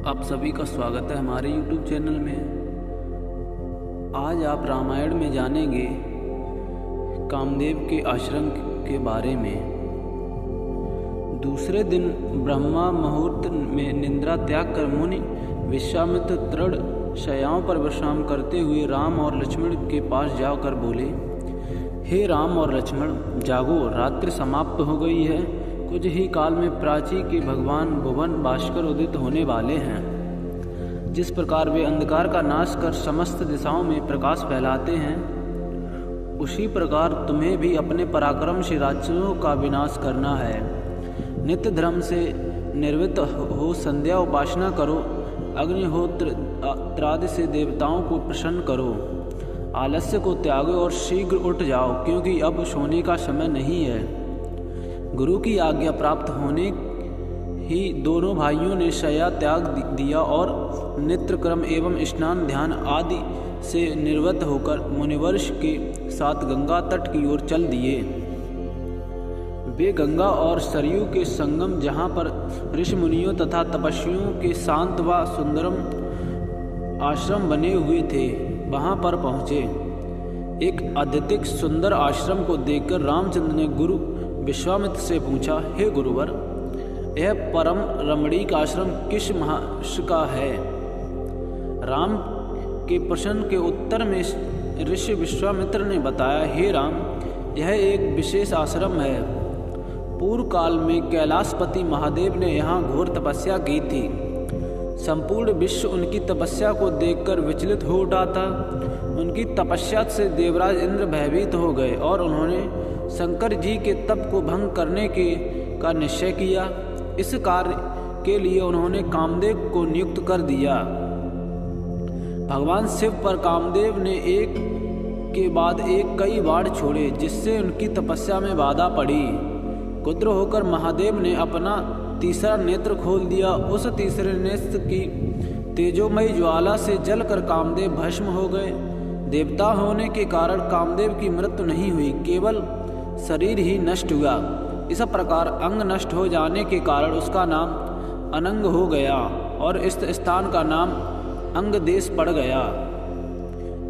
आप सभी का स्वागत है हमारे YouTube चैनल में। आज आप रामायण में जानेंगे कामदेव के आश्रम के बारे में। दूसरे दिन ब्रह्मा मुहूर्त में निद्रा त्याग कर मुनि विश्वामित्र दृढ़ शय्याओं पर विश्राम करते हुए राम और लक्ष्मण के पास जाकर बोले, हे राम और लक्ष्मण, जागो, रात्रि समाप्त हो गई है। कुछ ही काल में प्राची के भगवान भुवन भास्कर उदित होने वाले हैं। जिस प्रकार वे अंधकार का नाश कर समस्त दिशाओं में प्रकाश फैलाते हैं, उसी प्रकार तुम्हें भी अपने पराक्रम से राक्षसों का विनाश करना है। नित्य धर्म से निर्वृत्त हो संध्या उपासना करो, अग्निहोत्र आदि से देवताओं को प्रसन्न करो, आलस्य को त्यागो और शीघ्र उठ जाओ, क्योंकि अब सोने का समय नहीं है। गुरु की आज्ञा प्राप्त होने ही दोनों भाइयों ने शय्या त्याग दिया और नित्य क्रम एवं स्नान ध्यान आदि से निर्वृत्त होकर मुनिवर्ष के साथ गंगा तट की ओर चल दिए। वे गंगा और सरयू के संगम, जहाँ पर ऋषि मुनियों तथा तपस्वियों के शांत व सुंदरम आश्रम बने हुए थे, वहाँ पर पहुँचे। एक अत्यधिक सुंदर आश्रम को देखकर रामचंद्र ने गुरु विश्वामित्र से पूछा, हे गुरुवर, यह परम रमणीक आश्रम किस महर्षि का है? राम के प्रश्न के उत्तर में ऋषि विश्वामित्र ने बताया, हे राम, यह एक विशेष आश्रम है। पूर्व काल में कैलाशपति महादेव ने यहाँ घोर तपस्या की थी। संपूर्ण विश्व उनकी तपस्या को देखकर विचलित हो उठा था। उनकी तपस्या से देवराज इंद्र भयभीत हो गए और उन्होंने शंकर जी के तप को भंग करने का निश्चय किया। इस कार्य के लिए उन्होंने कामदेव को नियुक्त कर दिया। भगवान शिव पर कामदेव ने एक के बाद एक कई बाण छोड़े, जिससे उनकी तपस्या में बाधा पड़ी। क्रुद्ध होकर महादेव ने अपना तीसरा नेत्र खोल दिया। उस तीसरे नेत्र की तेजोमयी ज्वाला से जलकर कामदेव भस्म हो गए। देवता होने के कारण कामदेव की मृत्यु नहीं हुई, केवल शरीर ही नष्ट हुआ। इस प्रकार अंग नष्ट हो जाने के कारण उसका नाम अनंग हो गया और इस स्थान का नाम अंग देश पड़ गया।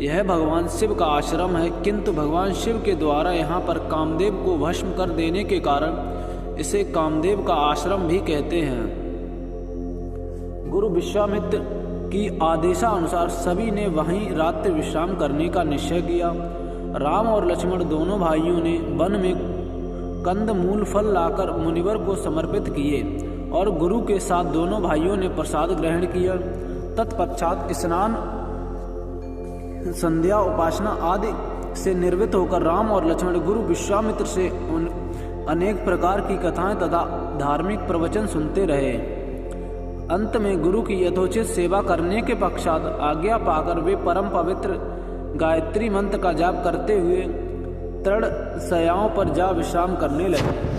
यह भगवान शिव का आश्रम है, किंतु भगवान शिव के द्वारा यहाँ पर कामदेव को भस्म कर देने के कारण इसे कामदेव का आश्रम भी कहते हैं। गुरु विश्वामित्र की आदेशानुसार सभी ने वहीं रात्रि विश्राम करने का निश्चय किया। राम और लक्ष्मण दोनों भाइयों ने वन में कंद मूल फल लाकर मुनिवर को समर्पित किए और गुरु के साथ दोनों भाइयों ने प्रसाद ग्रहण किया। तत्पश्चात स्नान, संध्या, उपासना आदि से निर्वृत्त होकर राम और लक्ष्मण गुरु विश्वामित्र से अनेक प्रकार की कथाएं तथा धार्मिक प्रवचन सुनते रहे। अंत में गुरु की यथोचित सेवा करने के पश्चात आज्ञा पाकर वे परम पवित्र गायत्री मंत्र का जाप करते हुए तृण शय्याओं पर जा विश्राम करने लगे।